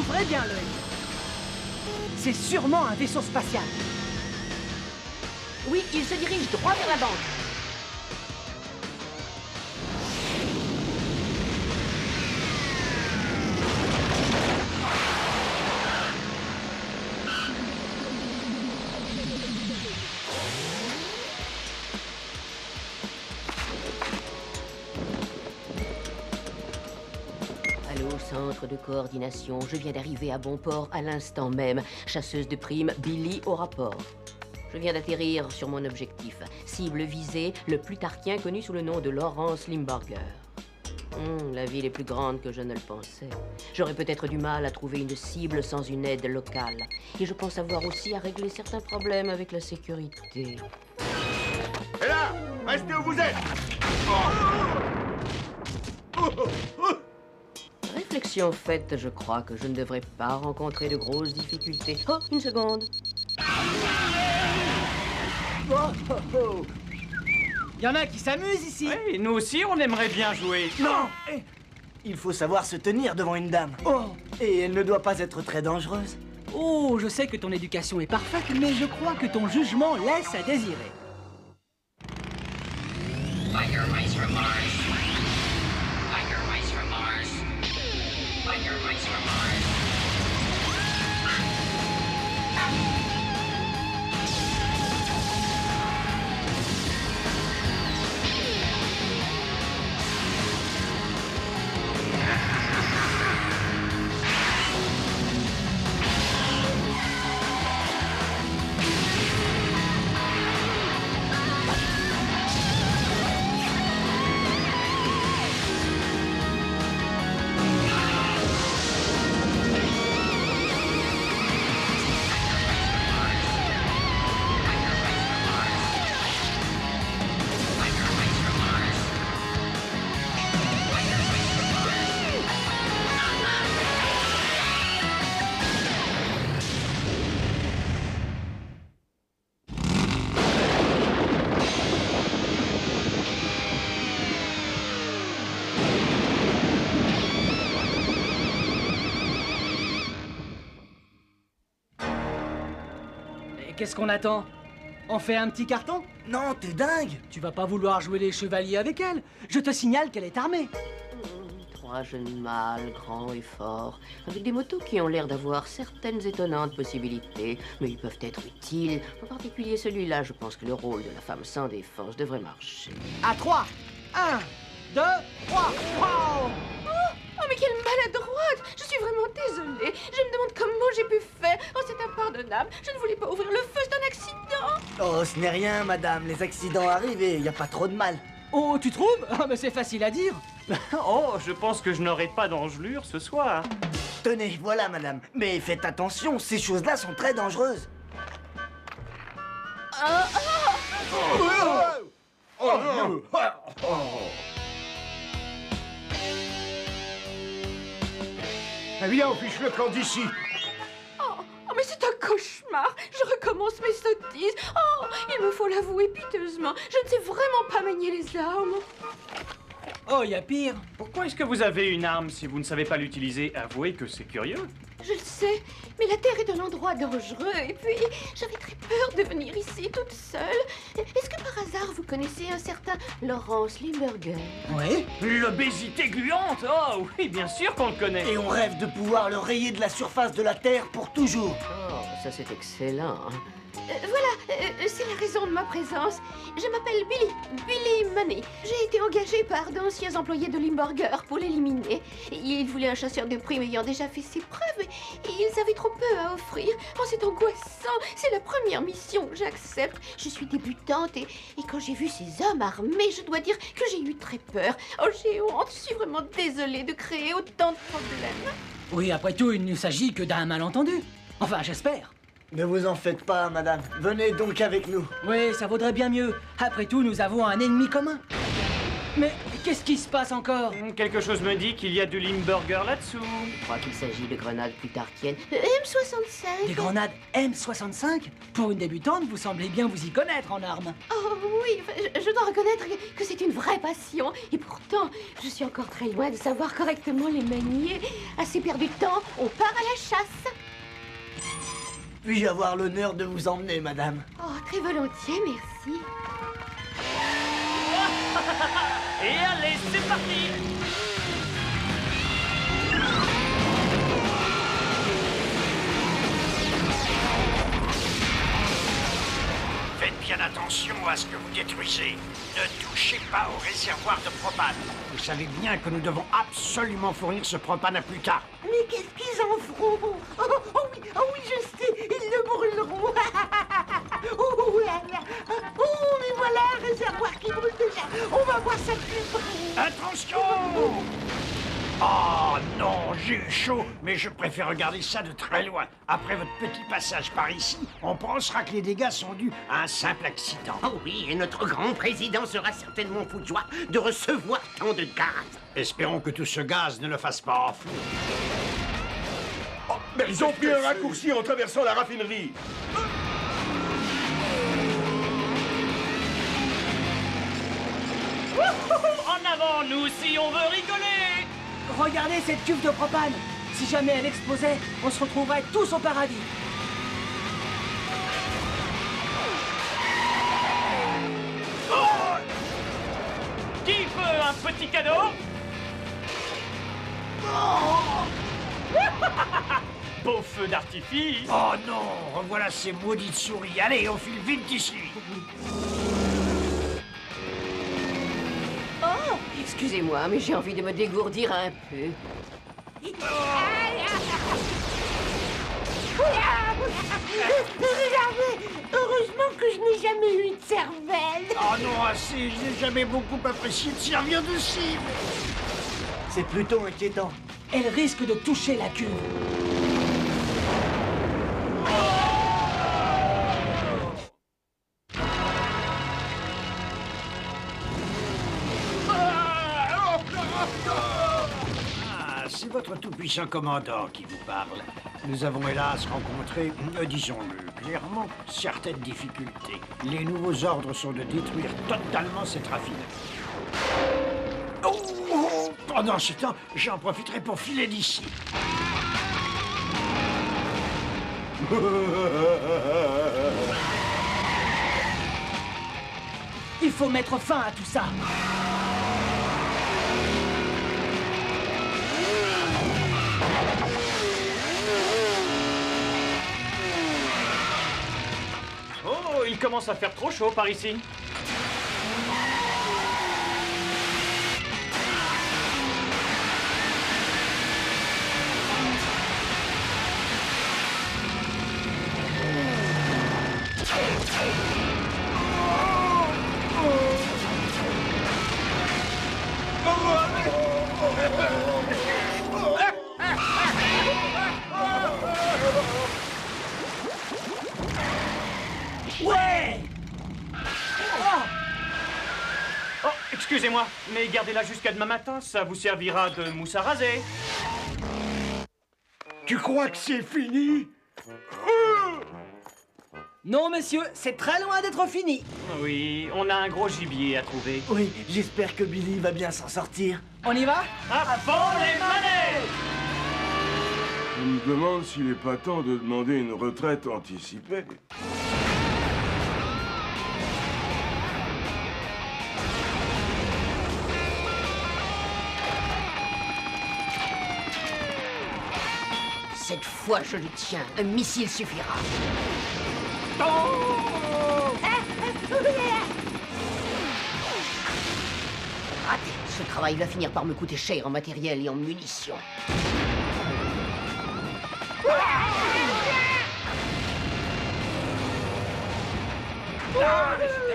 Ouvrez bien l'œil. C'est sûrement un vaisseau spatial. Oui, il se dirige droit vers la banque. Allô, centre de coordination. Je viens d'arriver à bon port à l'instant même. Chasseuse de primes, Billy au rapport. Je viens d'atterrir sur mon objectif. Cible visée, le Plutarchien connu sous le nom de Laurence Limburger. La ville est plus grande que je ne le pensais. J'aurais peut-être du mal à trouver une cible sans une aide locale. Et je pense avoir aussi à régler certains problèmes avec la sécurité. Et là, restez où vous êtes. Réflexion faite, je crois que je ne devrais pas rencontrer de grosses difficultés. Oh, une seconde. Il y en a qui s'amusent ici. Oui, nous aussi, on aimerait bien jouer. Non. Il faut savoir se tenir devant une dame. Oh. Et elle ne doit pas être très dangereuse. Oh, je sais que ton éducation est parfaite, mais je crois que ton jugement laisse à désirer. Biker Mice from Mars. Biker Mice from Mars. Biker Mice from Mars. Et qu'est-ce qu'on attend? On fait un petit carton? Non, t'es dingue. Tu vas pas vouloir jouer les chevaliers avec elle? Je te signale qu'elle est armée. Trois jeunes mâles, grands et forts, avec des motos qui ont l'air d'avoir certaines étonnantes possibilités, mais ils peuvent être utiles. En particulier celui-là, je pense que le rôle de la femme sans défense devrait marcher. À 3. 1, 2, 3. Wow! Oh, mais quelle maladroite! Je suis vraiment désolée. Je me demande comment j'ai pu faire. Oh, c'est impardonnable. Je ne voulais pas ouvrir le feu, c'est un accident. Oh, ce n'est rien, madame. Les accidents arrivent et y a pas trop de mal. Oh, tu trouves? Ah, mais c'est facile à dire. Oh, je pense que je n'aurai pas d'engelure ce soir. Tenez, voilà, madame. Mais faites attention, ces choses-là sont très dangereuses. Oh non. Eh bien, on fiche le camp d'ici. Oh, mais c'est un cauchemar. Je recommence mes sottises. Oh, il me faut l'avouer piteusement. Je ne sais vraiment pas manier les armes. Oh, y a pire. Pourquoi est-ce que vous avez une arme si vous ne savez pas l'utiliser? Avouez que c'est curieux. Je le sais, mais la Terre est un endroit dangereux. Et puis, j'avais très peur de venir ici toute seule. Est-ce que par hasard vous connaissez un certain Laurence Limburger? Oui. L'obésité gluante? Oh oui, bien sûr qu'on le connaît. Et on rêve de pouvoir le rayer de la surface de la Terre pour toujours. Oh, ça c'est excellent. Voilà, c'est la raison de ma présence. Je m'appelle Billy Money. J'ai été engagée par d'anciens employés de Limburger pour l'éliminer. Ils voulaient un chasseur de primes ayant déjà fait ses preuves et ils avaient trop peu à offrir. Oh, c'est angoissant. C'est la première mission. J'accepte. Je suis débutante et quand j'ai vu ces hommes armés, je dois dire que j'ai eu très peur. Oh, j'ai honte. Je suis vraiment désolée de créer autant de problèmes. Oui, après tout, il ne s'agit que d'un malentendu. Enfin, j'espère. Ne vous en faites pas, madame. Venez donc avec nous. Oui, ça vaudrait bien mieux. Après tout, nous avons un ennemi commun. Mais qu'est-ce qui se passe encore? Quelque chose me dit qu'il y a du Limburger là-dessous. Je crois qu'il s'agit de grenades plutarchiennes. M65. Des grenades M65? Pour une débutante, vous semblez bien vous y connaître en armes. Oh oui, enfin, je dois reconnaître que c'est une vraie passion. Et pourtant, je suis encore très loin de savoir correctement les manier. Assez perdu de temps, on part à la chasse. Puis-je avoir l'honneur de vous emmener, madame? Oh, très volontiers, merci. Et allez, c'est parti! Faites bien attention à ce que vous détruisez. Ne touchez pas au réservoir de propane. Vous savez bien que nous devons absolument fournir ce propane à plus tard. Mais qu'est-ce qu'ils en feront? Oh oui, je sais, ils le brûleront. Oh là là. Oh, mais voilà un réservoir qui brûle déjà. On va voir ça plus près. Attention! Oh non, j'ai eu chaud, mais je préfère regarder ça de très loin. Après votre petit passage par ici, on pensera que les dégâts sont dus à un simple accident. Oh oui, et notre grand président sera certainement fou de joie de recevoir tant de gaz. Espérons que tout ce gaz ne le fasse pas enfler. Oh, mais ils ont pris un raccourci en traversant la raffinerie. En avant, nous, si on veut rigoler! Regardez cette cuve de propane. Si jamais elle explosait, on se retrouverait tous au paradis. Qui veut un petit cadeau? Beau feu d'artifice! Oh non, revoilà ces maudites souris. Allez, on file vite d'ici. Oh, excusez-moi, mais j'ai envie de me dégourdir un peu. Regardez, heureusement que je n'ai jamais eu de cervelle. Oh non, assez, je n'ai jamais beaucoup apprécié de servir de cible. C'est plutôt inquiétant. Elle risque de toucher la cuve. Ah, c'est votre tout-puissant commandant qui vous parle. Nous avons hélas rencontré, disons-le clairement, certaines difficultés. Les nouveaux ordres sont de détruire totalement cette raffinerie. Pendant ce temps, j'en profiterai pour filer d'ici. Il faut mettre fin à tout ça. Oh, il commence à faire trop chaud par ici. Ouais! Oh, excusez-moi, mais gardez-la jusqu'à demain matin, ça vous servira de mousse à raser. Tu crois que c'est fini? Non, monsieur, c'est très loin d'être fini. Oui, on a un gros gibier à trouver. Oui, j'espère que Billy va bien s'en sortir. On y va? À fond les manèges! Je me demande s'il n'est pas temps de demander une retraite anticipée. Cette fois, je le tiens. Un missile suffira. Raté. Ce travail va finir par me coûter cher en matériel et en munitions.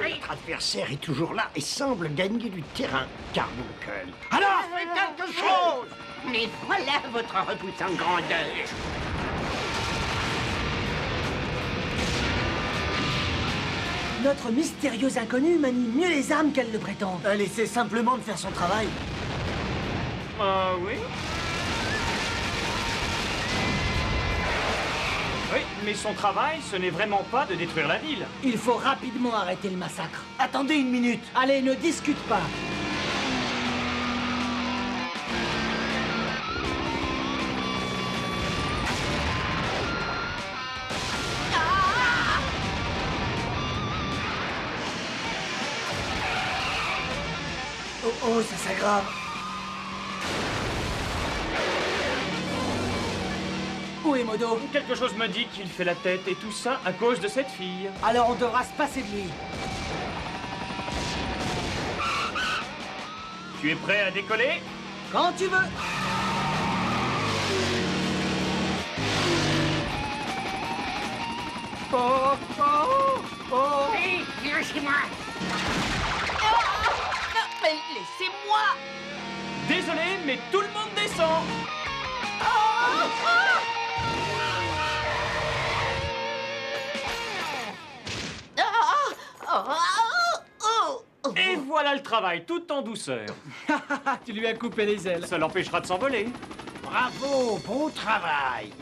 Notre adversaire est toujours là et semble gagner du terrain, Carbuncle. Alors, faites quelque chose! Mais voilà votre repoussante grandeur. notre mystérieuse inconnue manie mieux les armes qu'elle le prétend. Elle essaie simplement de faire son travail. Ah oui. Oui, mais son travail, ce n'est vraiment pas de détruire la ville. Il faut rapidement arrêter le massacre. Attendez une minute. Allez, ne discute pas. Oh, oh, ça s'aggrave. Où est Modo? Quelque chose me dit qu'il fait la tête, et tout ça à cause de cette fille. Alors on devra se passer de lui. Tu es prêt à décoller? Quand tu veux. Oh, oh, oh. Hé, viens chez moi. Non, mais laissez-moi. Désolé, mais tout le monde descend. Et voilà le travail, tout en douceur. Tu lui as coupé les ailes. Ça l'empêchera de s'envoler. Bravo, bon travail.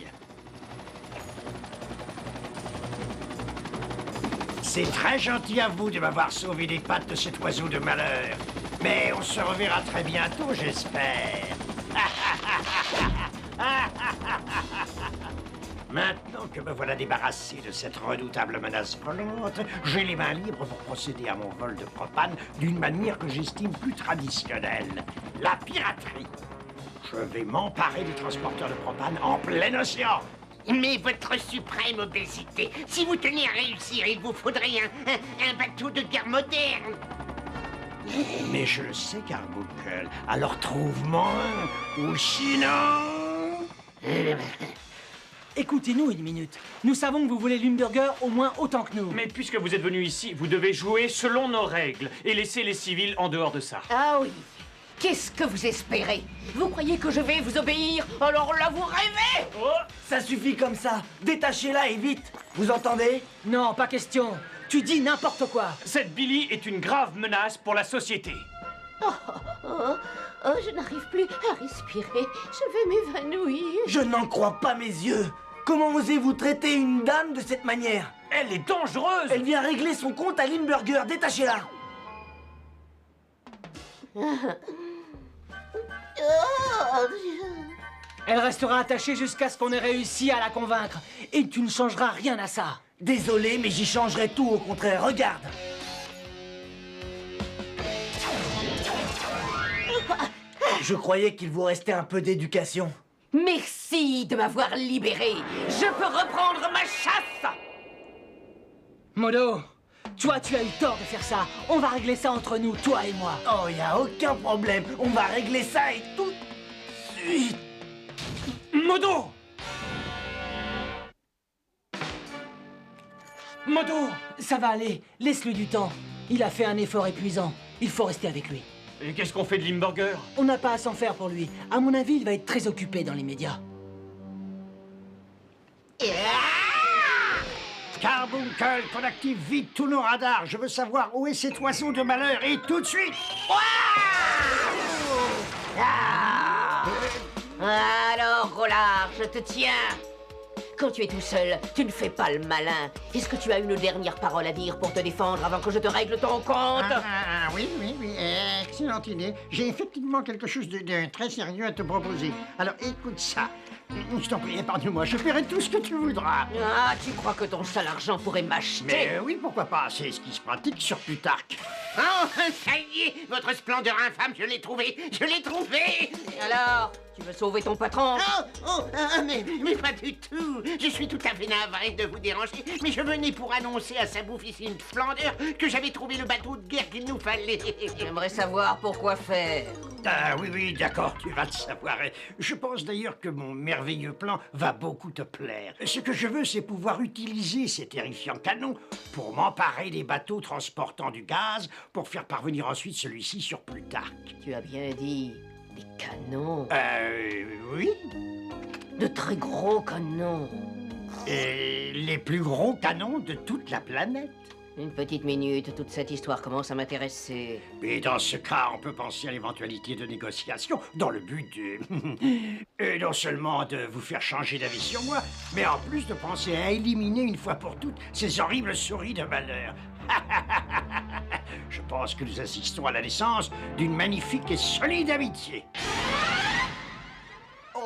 C'est très gentil à vous de m'avoir sauvé des pattes de cet oiseau de malheur. Mais on se reverra très bientôt, j'espère. Maintenant que me voilà débarrassé de cette redoutable menace volante, j'ai les mains libres pour procéder à mon vol de propane d'une manière que j'estime plus traditionnelle. La piraterie. Je vais m'emparer des transporteurs de propane en plein océan. Mais votre suprême obésité, si vous tenez à réussir, il vous faudrait un bateau de guerre moderne. Mais je le sais, Carbuncle. Alors trouve-moi un, ou sinon... Écoutez-nous une minute. Nous savons que vous voulez Limburger au moins autant que nous. Mais puisque vous êtes venu ici, vous devez jouer selon nos règles et laisser les civils en dehors de ça. Ah oui. Qu'est-ce que vous espérez? Vous croyez que je vais vous obéir? Alors là, vous rêvez! Oh, Ça suffit comme ça. Détachez-la et vite. Vous entendez? Non, pas question. Tu dis n'importe quoi. cette Billy est une grave menace pour la société. Je n'arrive plus à respirer. Je vais m'évanouir. Je n'en crois pas mes yeux. Comment osez-vous traiter une dame de cette manière? Elle est dangereuse. Elle vient régler son compte à Limburger. Détachez-la. Elle restera attachée jusqu'à ce qu'on ait réussi à la convaincre. Et tu ne changeras rien à ça. Désolé, mais j'y changerai tout au contraire. Regarde. Je croyais qu'il vous restait un peu d'éducation. Merci de m'avoir libéré. Je peux reprendre ma chasse. Modo, toi, tu as eu tort de faire ça. On va régler ça entre nous, toi et moi. Oh, y a aucun problème. On va régler ça et tout de suite. Modo! Modo! Ça va aller. Laisse-lui du temps. Il a fait un effort épuisant. Il faut rester avec lui. Et qu'est-ce qu'on fait de Limburger? On n'a pas à s'en faire pour lui. À mon avis, il va être très occupé dans les médias. Carbuncle, qu'on active vite tous nos radars. Je veux savoir où est cet oiseau de malheur et tout de suite. Alors, Rollard, je te tiens. Quand tu es tout seul, tu ne fais pas le malin. Est-ce que tu as une dernière parole à dire pour te défendre avant que je te règle ton compte? Oui, excellente idée. J'ai effectivement quelque chose de très sérieux à te proposer. Alors écoute ça. Je t'en prie, épargne-moi, je ferai tout ce que tu voudras. Ah, tu crois que ton sale argent pourrait m'acheter? Mais oui, pourquoi pas, c'est ce qui se pratique sur Plutarque. Oh, ça y est, votre splendeur infâme, je l'ai trouvé. Et alors, tu veux sauver ton patron? Mais pas du tout. Je suis tout à fait navré de vous déranger, mais je venais pour annoncer à sa bouffissime splendeur que j'avais trouvé le bateau de guerre qu'il nous fallait. J'aimerais savoir pourquoi faire. Ah oui, d'accord, tu vas le savoir. Je pense d'ailleurs que mon merveilleux plan va beaucoup te plaire. Ce que je veux, c'est pouvoir utiliser ces terrifiants canons pour m'emparer des bateaux transportant du gaz pour faire parvenir ensuite celui-ci sur Plutarque. Tu as bien dit des canons. Oui. De très gros canons. Et les plus gros canons de toute la planète. Une petite minute, toute cette histoire commence à m'intéresser. Et dans ce cas, on peut penser à l'éventualité de négociations dans le but de... et non seulement de vous faire changer d'avis sur moi, mais en plus de penser à éliminer une fois pour toutes ces horribles souris de malheur. Je pense que nous assistons à la naissance d'une magnifique et solide amitié.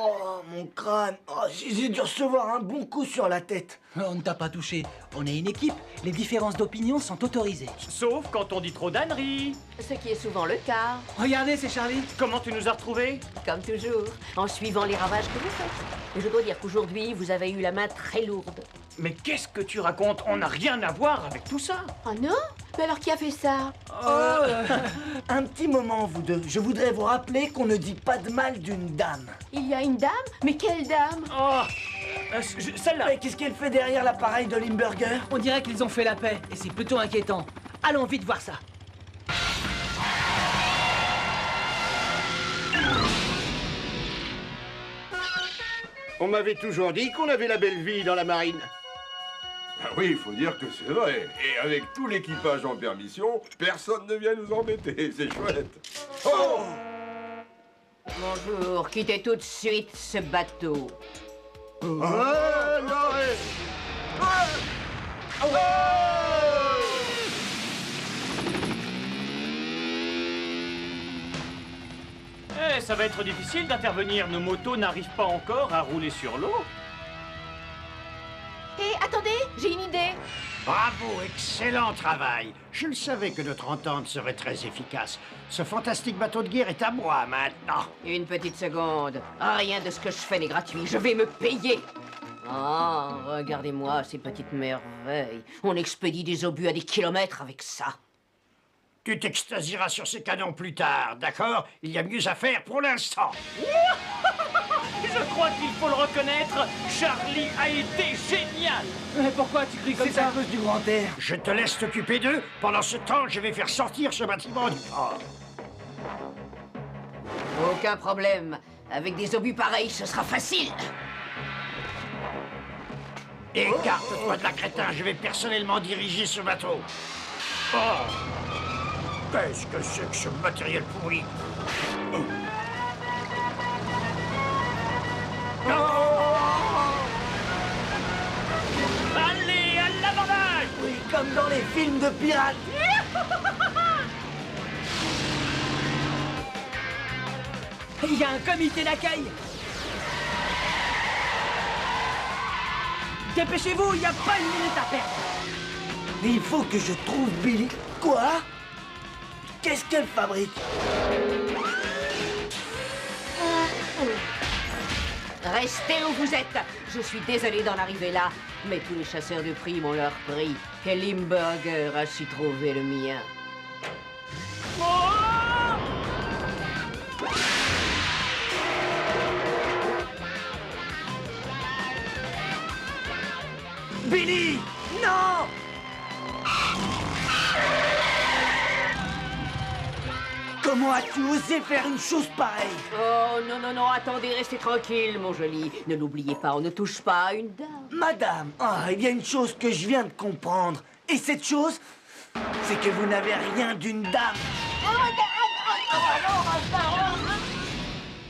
Oh, mon crâne. Oh, j'ai dû recevoir un bon coup sur la tête. On ne t'a pas touché. On est une équipe. Les différences d'opinion sont autorisées. Sauf quand on dit trop d'âneries. Ce qui est souvent le cas, Regardez, c'est Charlie. Comment tu nous as retrouvés? comme toujours, en suivant les ravages que vous faites. Et je dois dire qu'aujourd'hui, vous avez eu la main très lourde. Mais qu'est-ce que tu racontes? On n'a rien à voir avec tout ça. Oh non? Mais alors qui a fait ça? Un petit moment, vous deux. Je voudrais vous rappeler qu'on ne dit pas de mal d'une dame. Il y a une dame? Mais quelle dame? Oh, celle-là. Mais qu'est-ce qu'elle fait derrière l'appareil de Limburger? On dirait qu'ils ont fait la paix, et c'est plutôt inquiétant. Allons vite voir ça. On m'avait toujours dit qu'on avait la belle vie dans la marine. Ah oui, il faut dire que c'est vrai. Et avec tout l'équipage en permission, personne ne vient nous embêter. C'est chouette. Oh! Bonjour, quittez tout de suite ce bateau. Eh, ça va être difficile d'intervenir. Nos motos n'arrivent pas encore à rouler sur l'eau. Hé, attendez, j'ai une idée. Bravo, excellent travail. Je le savais que notre entente serait très efficace. Ce fantastique bateau de guerre est à moi maintenant. Une petite seconde. Rien de ce que je fais n'est gratuit. Je vais me payer. Oh, regardez-moi ces petites merveilles. On expédie des obus à des kilomètres avec ça. Tu t'extasieras sur ces canons plus tard, d'accord? Il y a mieux à faire pour l'instant. Je crois qu'il faut le reconnaître. Charlie a été génial. Mais pourquoi tu cries comme C'est à ça? cause du grand air. Je te laisse t'occuper d'eux. Pendant ce temps, je vais faire sortir ce bâtiment du port. Aucun problème. Avec des obus pareils, ce sera facile. Écarte-toi de la crétin, je vais personnellement diriger ce bateau. Oh! Qu'est-ce que c'est que ce matériel pourri? Allez, à l'abordage. Oui, comme dans les films de pirates. Il y a un comité d'accueil. Dépêchez-vous, il n'y a pas une minute à perdre. Mais il faut que je trouve Billy. Quoi? Qu'est-ce qu'elle fabrique? Restez où vous êtes. Je suis désolé d'en arriver là, mais tous les chasseurs de primes ont leur prix. Et Limburger a su trouver le mien. Billy! Non! Comment as-tu osé faire une chose pareille? Oh, non, non, non, attendez, restez tranquille, mon joli. Ne l'oubliez pas, on ne touche pas à une dame. Madame, il y a une chose que je viens de comprendre. Et cette chose, c'est que vous n'avez rien d'une dame.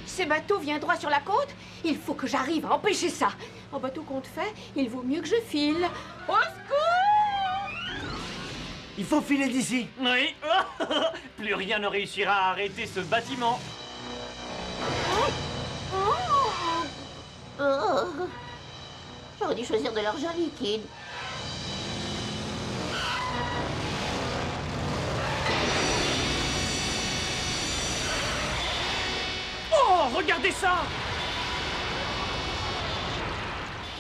Ces bateaux viennent droit sur la côte? Il faut que j'arrive à empêcher ça. En bateau qu'on te fait, il vaut mieux que je file. Au secours! Il faut filer d'ici. Oui. Plus rien ne réussira à arrêter ce bâtiment. J'aurais dû choisir de l'argent liquide. Oh, regardez ça.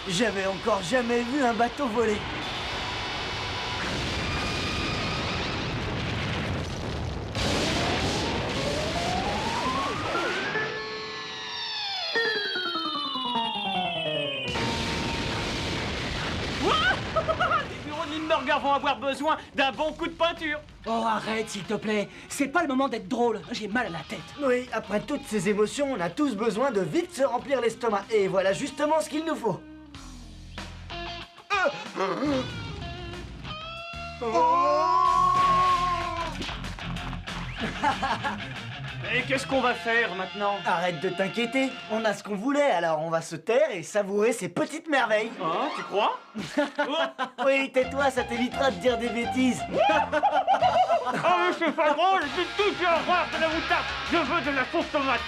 J'avais encore jamais vu un bateau voler. Les Limburgers vont avoir besoin d'un bon coup de peinture. Oh, arrête, s'il te plaît. C'est pas le moment d'être drôle. J'ai mal à la tête. Oui, après toutes ces émotions, on a tous besoin de vite se remplir l'estomac. Et voilà justement ce qu'il nous faut. Et qu'est-ce qu'on va faire maintenant? Arrête de t'inquiéter, on a ce qu'on voulait, alors on va se taire et savourer ces petites merveilles. Hein, tu crois? Oui, tais-toi, ça t'évitera de dire des bêtises. Oh mais c'est pas drôle, c'est tout, j'ai horreur de la moutarde. Je veux de la sauce tomate.